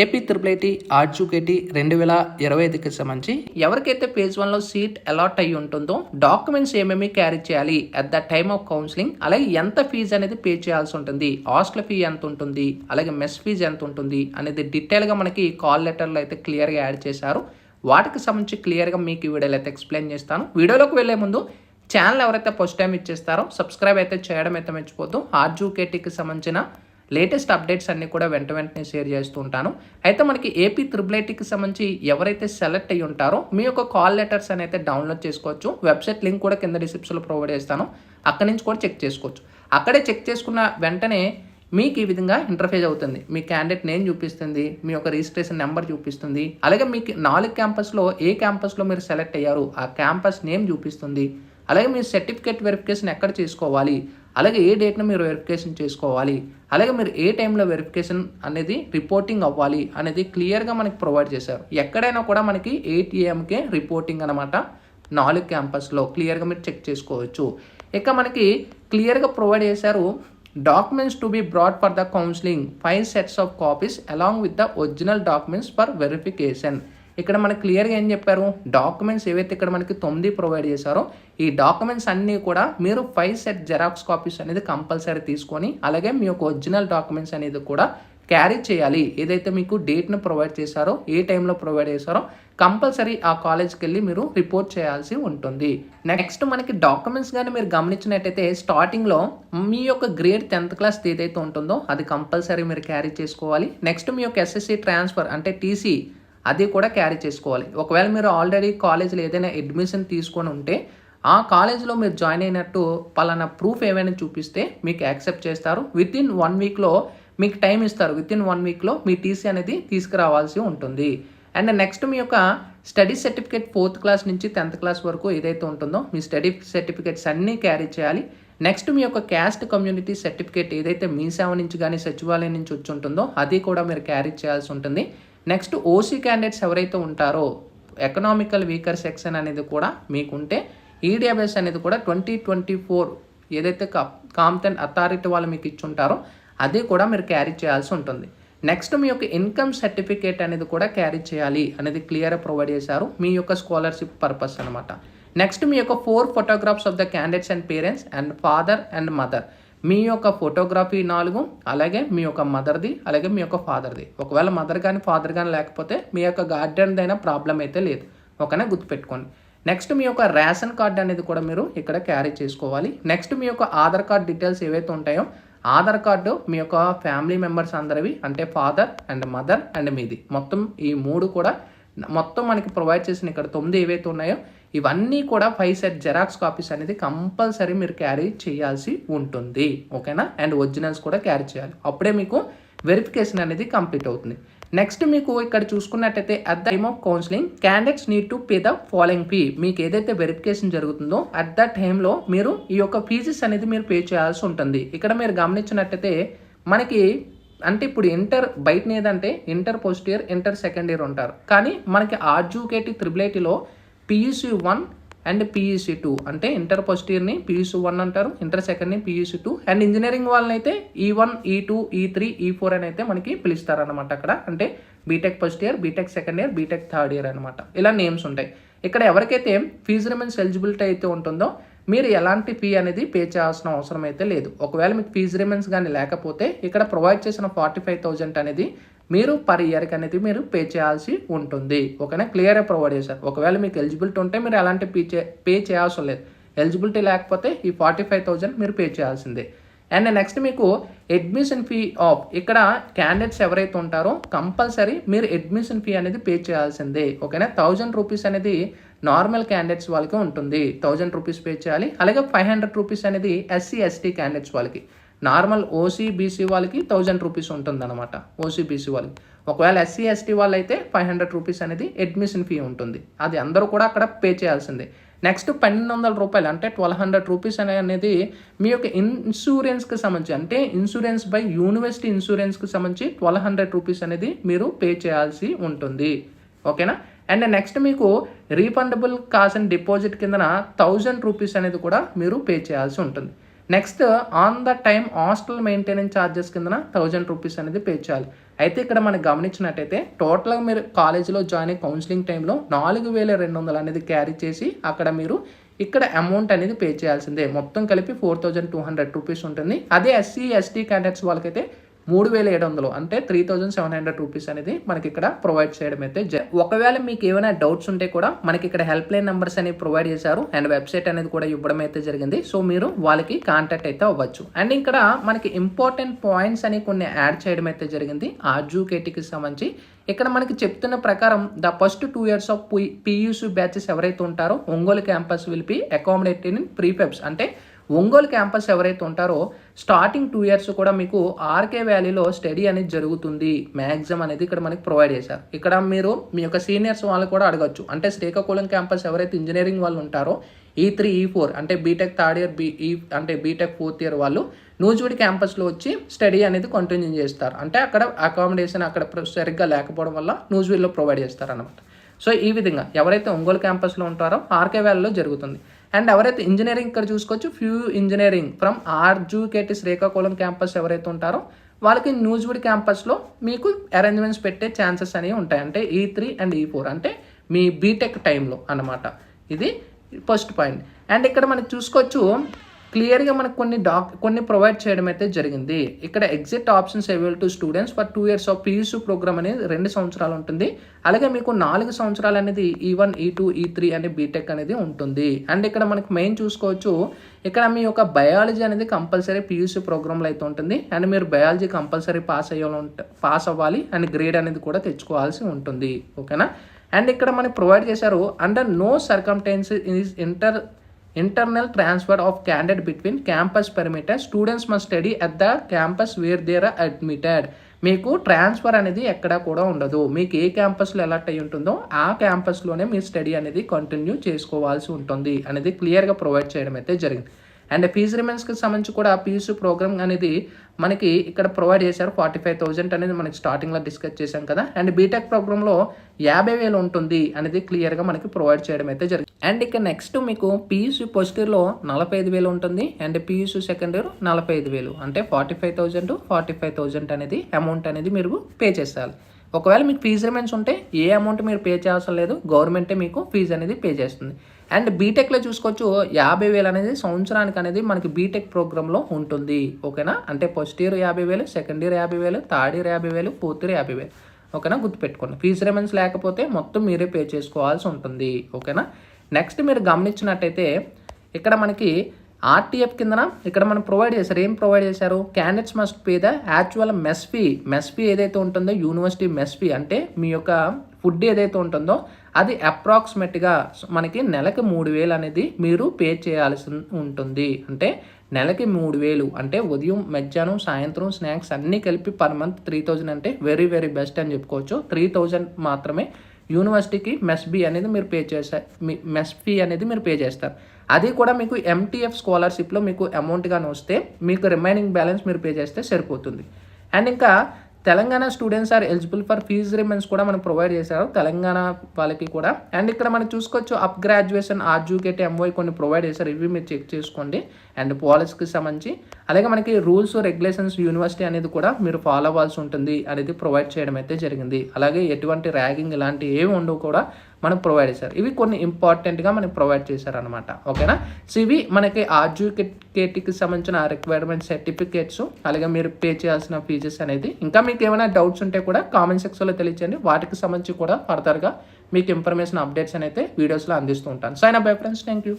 AP triple ఆర్జుకేటీ 2025కి సంబంధించి ఎవరికైతే page 1లో seat allot అయ్యి ఉంటుందో డాక్యుమెంట్స్ ఏమేమి క్యారీ చేయాలి at the time of counselling, అలాగే ఎంత ఫీజు అనేది పే చేయాల్సి ఉంటుంది, హాస్టల్ ఫీ ఎంత ఉంటుంది, అలాగే మెస్ ఫీజు ఎంత ఉంటుంది అనేది డీటెయిల్గా మనకి కాల్ లెటర్లో అయితే క్లియర్గా యాడ్ చేశారు. వాటికి సంబంధించి క్లియర్గా మీకు ఈ వీడియోలో అయితే ఎక్స్ప్లెయిన్ చేస్తాను. వీడియోలోకి వెళ్ళే ముందు ఛానల్ ఎవరైతే ఫస్ట్ టైం ఇచ్చేస్తారో సబ్స్క్రైబ్ అయితే చేయడం అయితే మర్చిపోతూ ఆర్జుకేటీకి సంబంధించిన లేటెస్ట్ అప్డేట్స్ అన్నీ కూడా వెంటనే షేర్ చేస్తూ ఉంటాను. అయితే మనకి ఏపీ త్రిపుల్ సంబంధించి ఎవరైతే సెలెక్ట్ అయ్యి ఉంటారో మీ యొక్క కాల్ లెటర్స్ అని అయితే డౌన్లోడ్ చేసుకోవచ్చు. వెబ్సైట్ లింక్ కూడా కింద డిస్క్రిప్షన్లో ప్రొవైడ్ చేస్తాను, అక్కడి నుంచి కూడా చెక్ చేసుకోవచ్చు. అక్కడే చెక్ చేసుకున్న వెంటనే మీకు ఈ విధంగా ఇంటర్ఫేస్ అవుతుంది. మీ క్యాండిడేట్ నేమ్ చూపిస్తుంది, మీ యొక్క రిజిస్ట్రేషన్ నెంబర్ చూపిస్తుంది, అలాగే మీకు 4 క్యాంపస్లో ఏ క్యాంపస్లో మీరు సెలెక్ట్ అయ్యారు ఆ క్యాంపస్ నేమ్ చూపిస్తుంది, అలాగే మీ సర్టిఫికేట్ వెరిఫికేషన్ ఎక్కడ చేసుకోవాలి, అలాగే ఏ డేట్ను మీరు వెరిఫికేషన్ చేసుకోవాలి, అలాగే మీరు ఏ టైంలో వెరిఫికేషన్ అనేది రిపోర్టింగ్ అవ్వాలి అనేది క్లియర్గా మనకి ప్రొవైడ్ చేశారు. ఎక్కడైనా కూడా మనకి 8 AM రిపోర్టింగ్ అనమాట. 4 క్యాంపస్లో క్లియర్గా మీరు చెక్ చేసుకోవచ్చు. ఇక మనకి క్లియర్గా ప్రొవైడ్ చేశారు documents to be brought for the counselling 5 sets of copies along with the original documents for verification. ఇక్కడ మనకి క్లియర్గా ఏం చెప్పారు, డాక్యుమెంట్స్ ఏవైతే ఇక్కడ మనకి 9 ప్రొవైడ్ చేశారో ఈ డాక్యుమెంట్స్ అన్నీ కూడా మీరు 5 set జెరాక్స్ కాపీస్ అనేది కంపల్సరీ తీసుకొని అలాగే మీ యొక్క ఒరిజినల్ డాక్యుమెంట్స్ అనేది కూడా క్యారీ చేయాలి. ఏదైతే మీకు డేట్ను ప్రొవైడ్ చేశారో ఏ టైంలో ప్రొవైడ్ చేశారో కంపల్సరీ ఆ కాలేజ్కి వెళ్ళి మీరు రిపోర్ట్ చేయాల్సి ఉంటుంది. నెక్స్ట్ మనకి డాక్యుమెంట్స్ కానీ మీరు గమనించినట్టయితే స్టార్టింగ్లో మీ యొక్క గ్రేడ్ 10th క్లాస్ ఏదైతే ఉంటుందో అది కంపల్సరీ మీరు క్యారీ చేసుకోవాలి. నెక్స్ట్ మీ యొక్క SSC ట్రాన్స్ఫర్ అంటే TC అది కూడా క్యారీ చేసుకోవాలి. ఒకవేళ మీరు ఆల్రెడీ కాలేజీలో ఏదైనా అడ్మిషన్ తీసుకొని ఉంటే ఆ కాలేజీలో మీరు జాయిన్ అయినట్టు పలానా ప్రూఫ్ ఏమైనా చూపిస్తే మీకు యాక్సెప్ట్ చేస్తారు. వితిన్ 1 వీక్లో మీకు టైం ఇస్తారు. వితిన్ 1 వీక్లో మీ TC అనేది తీసుకురావాల్సి ఉంటుంది. అండ్ నెక్స్ట్ మీ యొక్క స్టడీ సర్టిఫికేట్ 4th క్లాస్ నుంచి 10th క్లాస్ వరకు ఏదైతే ఉంటుందో మీ స్టడీ సర్టిఫికేట్స్ అన్నీ క్యారీ చేయాలి. నెక్స్ట్ మీ యొక్క క్యాస్ట్ కమ్యూనిటీ సర్టిఫికేట్ ఏదైతే మీ సేవ నుంచి కానీ సచివాలయం నుంచి వచ్చి ఉంటుందో అది కూడా మీరు క్యారీ చేయాల్సి ఉంటుంది. నెక్స్ట్ OC క్యాండిడేట్స్ ఎవరైతే ఉంటారో ఎకనామికల్ వీకర్ సెక్షన్ అనేది కూడా మీకుంటే EWS అనేది కూడా 2024 ఏదైతే కాంపిటెంట్ అథారిటీ వాళ్ళు మీకు ఇచ్చుంటారో అది కూడా మీరు క్యారీ చేయాల్సి ఉంటుంది. నెక్స్ట్ మీ యొక్క ఇన్కమ్ సర్టిఫికేట్ అనేది కూడా క్యారీ చేయాలి అనేది క్లియర్గా ప్రొవైడ్ చేశారు మీ యొక్క స్కాలర్షిప్ పర్పస్ అనమాట. నెక్స్ట్ మీ యొక్క 4 photographs of the candidates and parents and father and mother. మీ యొక్క ఫోటోగ్రఫీ 4, అలాగే మీ యొక్క మదర్ది, అలాగే మీ యొక్క ఫాదర్ది. ఒకవేళ మదర్ కానీ ఫాదర్ కానీ లేకపోతే మీ యొక్క గార్డియన్ది అయినా ప్రాబ్లం అయితే లేదు, ఓకేనా, గుర్తుపెట్టుకోండి. నెక్స్ట్ మీ యొక్క రేషన్ కార్డ్ అనేది కూడా మీరు ఇక్కడ క్యారీ చేసుకోవాలి. నెక్స్ట్ మీ యొక్క ఆధార్ కార్డ్ డీటెయిల్స్ ఏవైతే ఉంటాయో ఆధార్ కార్డు మీ యొక్క ఫ్యామిలీ మెంబర్స్ అందరివి అంటే ఫాదర్ అండ్ మదర్ అండ్ మీది మొత్తం ఈ 3 కూడా మొత్తం మనకి ప్రొవైడ్ చేసిన ఇక్కడ 9 ఏవైతే ఉన్నాయో ఇవన్నీ కూడా 5 set జెరాక్స్ కాపీస్ అనేది కంపల్సరీ మీరు క్యారీ చేయాల్సి ఉంటుంది, ఓకేనా. అండ్ ఒరిజినల్స్ కూడా క్యారీ చేయాలి, అప్పుడే మీకు వెరిఫికేషన్ అనేది కంప్లీట్ అవుతుంది. నెక్స్ట్ మీకు ఇక్కడ చూసుకున్నట్టయితే at the time of counselling candidates need to pay the following fee. మీకు ఏదైతే వెరిఫికేషన్ జరుగుతుందో అట్ ద టైంలో మీరు ఈ యొక్క ఫీజెస్ అనేది మీరు పే చేయాల్సి ఉంటుంది. ఇక్కడ మీరు గమనించినట్టయితే మనకి అంటే ఇప్పుడు ఇంటర్ బయట ఏదంటే inter first year inter second year ఉంటారు, కానీ మనకి ఆర్జుకేటీ త్రిపుల్ PUC 1 అండ్ PUC 2 అంటే ఇంటర్ ఫస్ట్ ఇయర్ని PUC 1 అంటారు, ఇంటర్ సెకండ్ని PUC 2 అండ్ ఇంజనీరింగ్ వాళ్ళని అయితే E1 E2 E3 E4 అని అయితే మనకి పిలుస్తారు అనమాట. అక్కడ అంటే BTech first year, BTech second year, BTech third year అనమాట, ఇలా నేమ్స్ ఉంటాయి. ఇక్కడ ఎవరికైతే ఫీజు రిమెంట్స్ ఎలిజిబిలిటీ అయితే ఉంటుందో మీరు ఎలాంటి ఫీ అనేది పే చేయాల్సిన అవసరం అయితే లేదు. ఒకవేళ మీకు ఫీజు రిమెంట్స్ కానీ లేకపోతే ఇక్కడ ప్రొవైడ్ చేసిన 45,000 అనేది మీరు పర్ ఇయర్కి అనేది మీరు పే చేయాల్సి ఉంటుంది, ఓకేనా, క్లియర్గా ప్రొవైడ్ చేశారు. ఒకవేళ మీకు ఎలిజిబిలిటీ ఉంటే మీరు ఎలాంటి పే చేయాల్సిన లేదు, ఎలిజిబిలిటీ లేకపోతే ఈ 45,000 మీరు పే చేయాల్సిందే. అండ్ నెక్స్ట్ మీకు అడ్మిషన్ ఫీ ఆఫ్ ఇక్కడ క్యాండిడేట్స్ ఎవరైతే ఉంటారో కంపల్సరీ మీరు అడ్మిషన్ ఫీ అనేది పే చేయాల్సిందే, ఓకేనా. 1000 రూపీస్ అనేది నార్మల్ క్యాండిడేట్స్ వాళ్ళకి ఉంటుంది, 1000 రూపీస్ పే చేయాలి. అలాగే 500 రూపీస్ అనేది SC ST క్యాండిడేట్స్ వాళ్ళకి, నార్మల్ OC BC వాళ్ళకి 1000 రూపీస్ ఉంటుంది అనమాట, OC BC వాళ్ళకి. ఒకవేళ SC ST వాళ్ళు అయితే 500 రూపీస్ అనేది అడ్మిషన్ ఫీ ఉంటుంది, అది అందరూ కూడా అక్కడ పే చేయాల్సిందే. నెక్స్ట్ 1200 రూపాయలు అంటే 1200 రూపీస్ అనేది మీ యొక్క ఇన్సూరెన్స్కి సంబంధించి అంటే ఇన్సూరెన్స్ బై యూనివర్సిటీ ఇన్సూరెన్స్కి సంబంధించి 1200 రూపీస్ అనేది మీరు పే చేయాల్సి ఉంటుంది, ఓకేనా. అండ్ నెక్స్ట్ మీకు రీఫండబుల్ కాస్ట్ అండ్ డిపాజిట్ కిందన 1000 రూపీస్ అనేది కూడా మీరు పే చేయాల్సి ఉంటుంది. Next on the time hostel maintenance charges కింద 1000 రూపీస్ అనేది పే చేయాలి. అయితే ఇక్కడ మనం గమనించినట్టయితే టోటల్గా మీరు కాలేజీలో జాయిన్ అయ్యి కౌన్సిలింగ్ టైంలో 4200 అనేది క్యారీ చేసి అక్కడ మీరు ఇక్కడ అమౌంట్ అనేది పే చేయాల్సిందే. మొత్తం కలిపి 4200 రూపీస్ ఉంటుంది. అదే ఎస్సీ ఎస్టీ క్యాండిడేట్స్ వాళ్ళకైతే 3700 అంటే 3700 రూపీస్ అనేది మనకి ఇక్కడ ప్రొవైడ్ చేయడం అయితే ఒకవేళ మీకు ఏమైనా డౌట్స్ ఉంటే కూడా మనకి ఇక్కడ హెల్ప్ లైన్ నెంబర్స్ అనేవి ప్రొవైడ్ చేశారు అండ్ వెబ్సైట్ అనేది కూడా ఇవ్వడం అయితే జరిగింది. సో మీరు వాళ్ళకి కాంటాక్ట్ అయితే అవ్వచ్చు. అండ్ ఇక్కడ మనకి ఇంపార్టెంట్ పాయింట్స్ అని కొన్ని యాడ్ చేయడం అయితే జరిగింది ఆర్జుకేటీకి సంబంధించి. ఇక్కడ మనకి చెప్తున్న ప్రకారం the first 2 years of PUC batches ఎవరైతే ఉంటారో Ongole campus will be accommodated in prefabs అంటే ఒంగోలు క్యాంపస్ ఎవరైతే ఉంటారో స్టార్టింగ్ 2 years కూడా మీకు ఆర్కే వ్యాలీలో స్టడీ అనేది జరుగుతుంది. మ్యాక్సిమం అనేది ఇక్కడ మనకి ప్రొవైడ్ చేశారు. ఇక్కడ మీరు మీ యొక్క సీనియర్స్ వాళ్ళు కూడా అడగచ్చు. అంటే శ్రీకాకుళం క్యాంపస్ ఎవరైతే ఇంజనీరింగ్ వాళ్ళు ఉంటారో E3 E4 అంటే బీటెక్ థర్డ్ ఇయర్ అంటే బీటెక్ 4th year వాళ్ళు నూజివీడు క్యాంపస్లో వచ్చి స్టడీ అనేది కంటిన్యూ చేస్తారు. అంటే అక్కడ అకామిడేషన్ అక్కడ సరిగ్గా లేకపోవడం వల్ల నూజివీడులో ప్రొవైడ్ చేస్తారు అన్నమాట. సో ఈ విధంగా ఎవరైతే ఒంగోలు క్యాంపస్లో ఉంటారో ఆర్కే వ్యాలీలో జరుగుతుంది. అండ్ ఎవరైతే ఇంజనీరింగ్ ఇక్కడ చూసుకోవచ్చు few engineering from ఆర్జుకేటీ Srikakulam campus ఎవరైతే ఉంటారో వాళ్ళకి నూజివీడు క్యాంపస్లో మీకు అరేంజ్మెంట్స్ పెట్టే ఛాన్సెస్ అనేవి ఉంటాయి. అంటే E3 and E4 అంటే మీ బీటెక్ టైంలో అన్నమాట. ఇది ఫస్ట్ పాయింట్. అండ్ ఇక్కడ మనకి చూసుకోవచ్చు క్లియర్గా మనకు కొన్ని ప్రొవైడ్ చేయడం అయితే జరిగింది. ఇక్కడ exit options available to students for 2 years of PUC programme అనేది 2 సంవత్సరాలు ఉంటుంది. అలాగే మీకు 4 సంవత్సరాలు అనేది E1 E2 E3 అనే బీటెక్ అనేది ఉంటుంది. అండ్ ఇక్కడ మనకి మెయిన్ చూసుకోవచ్చు ఇక్కడ మీ యొక్క బయాలజీ అనేది కంపల్సరీ పియూసీ ప్రోగ్రామ్లో అయితే ఉంటుంది. అండ్ మీరు బయాలజీ కంపల్సరీ పాస్ అవ్వాలి అండ్ గ్రేడ్ అనేది కూడా తెచ్చుకోవాల్సి ఉంటుంది. ఓకేనా. అండ్ ఇక్కడ మనకి ప్రొవైడ్ చేశారు under no circumstances is internal transfer of candidate between campus perimeter students must study at the campus where they are admitted. మీకు ట్రాన్స్ఫర్ అనేది ఎక్కడా కూడా ఉండదు. మీకు ఏ క్యాంపస్లో ఎలాట్ అయి ఉంటుందో ఆ క్యాంపస్లోనే మీ స్టడీ అనేది కంటిన్యూ చేసుకోవాల్సి ఉంటుంది అనేది క్లియర్గా ప్రొవైడ్ చేయడం అయితే జరిగింది. అండ్ ఫీజు రిమెంట్స్కి సంబంధించి కూడా పీయూసీ ప్రోగ్రామ్ అనేది మనకి ఇక్కడ ప్రొవైడ్ చేశారు. 45,000 అనేది మనకి స్టార్టింగ్లో డిస్కస్ చేశాం కదా. అండ్ బీటెక్ ప్రోగ్రాంలో 50,000 ఉంటుంది అనేది క్లియర్గా మనకి ప్రొవైడ్ చేయడం అయితే జరిగింది. అండ్ ఇక నెక్స్ట్ మీకు పీయూసీ ఫస్ట్ ఇయర్లో 45,000 ఉంటుంది. అండ్ పీయూసీ సెకండ్ ఇయర్ 45,000 అంటే 45,000 అనేది అమౌంట్ అనేది మీరు పే చేస్తారు. ఒకవేళ మీకు ఫీజు రిమెంట్స్ ఉంటే ఏ అమౌంట్ మీరు పే చేయాల్సిన లేదు, గవర్నమెంటే మీకు ఫీజు అనేది పే చేస్తుంది. అండ్ బీటెక్లో చూసుకోవచ్చు 50,000 అనేది సంవత్సరానికి అనేది మనకి బీటెక్ ప్రోగ్రాంలో ఉంటుంది. ఓకేనా. అంటే first year 50,000, second year 50,000, third year 50,000, fourth year 50,000. ఓకేనా. గుర్తుపెట్టుకోండి. ఫీజు రిమెంట్స్ లేకపోతే మొత్తం మీరే పే చేసుకోవాల్సి ఉంటుంది. ఓకేనా. నెక్స్ట్ మీరు గమనించినట్టయితే ఇక్కడ మనకి ఆర్టీఎఫ్ కిందన ఇక్కడ మనం ప్రొవైడ్ చేశారు. ఏం ప్రొవైడ్ చేశారు? Candidates must pay the actual mess fee ఏదైతే ఉంటుందో యూనివర్సిటీ మెస్ ఫీ అంటే మీ యొక్క ఫుడ్ ఏదైతే ఉంటుందో అది అప్రాక్సిమేట్గా మనకి నెలకి 3,000 అనేది మీరు పే చేయాల్సి ఉంటుంది. అంటే నెలకి 3,000 అంటే ఉదయం మధ్యాహ్నం సాయంత్రం స్నాక్స్ అన్నీ కలిపి పర్ మంత్ 3,000 అంటే వెరీ వెరీ బెస్ట్ అని చెప్పుకోవచ్చు. 3,000 మాత్రమే యూనివర్సిటీకి మెస్ ఫీ అనేది మీరు పే చేస్తారు. అది కూడా మీకు MTF స్కాలర్షిప్లో మీకు అమౌంట్ కానీ వస్తే మీకు రిమైనింగ్ బ్యాలెన్స్ మీరు పే చేస్తే సరిపోతుంది. అండ్ ఇంకా Telangana students are eligible for fee reimbursements కూడా మనకు ప్రొవైడ్ చేశారు తెలంగాణ వాళ్ళకి కూడా. అండ్ ఇక్కడ మనం చూసుకోవచ్చు అప్ గ్రాడ్యుయేషన్ ఆర్జుకేటీ MOI కొన్ని ప్రొవైడ్ చేశారు. ఇవి మీరు చెక్ చేసుకోండి. అండ్ పాలసీకి సంబంధించి అలాగే మనకి రూల్స్ రెగ్యులేషన్స్ యూనివర్సిటీ అనేది కూడా మీరు ఫాలో అవ్వాల్సి ఉంటుంది అనేది ప్రొవైడ్ చేయడం అయితే జరిగింది. అలాగే ఎటువంటి ర్యాగింగ్ ఇలాంటి ఏమి ఉండవు కూడా మనకు ప్రొవైడ్ చేశారు. ఇవి కొన్ని ఇంపార్టెంట్గా మనకి ప్రొవైడ్ చేశారనమాట. ఓకేనా. సో ఇవి మనకి ఆర్జుకేటీకి సంబంధించిన రిక్వైర్మెంట్ సర్టిఫికేట్స్ అలాగే మీరు పే చేయాల్సిన ఫీజెస్ అనేది. ఇంకా మీకు ఏమైనా డౌట్స్ ఉంటే కూడా కామెంట్ సెక్షన్లో తెలియచేయండి. వాటికి సంబంధించి కూడా ఫర్దర్గా మీకు ఇన్ఫర్మేషన్ అప్డేట్స్ అయితే వీడియోస్లో అందిస్తూ ఉంటాను. Sign up bye friends. Thank you.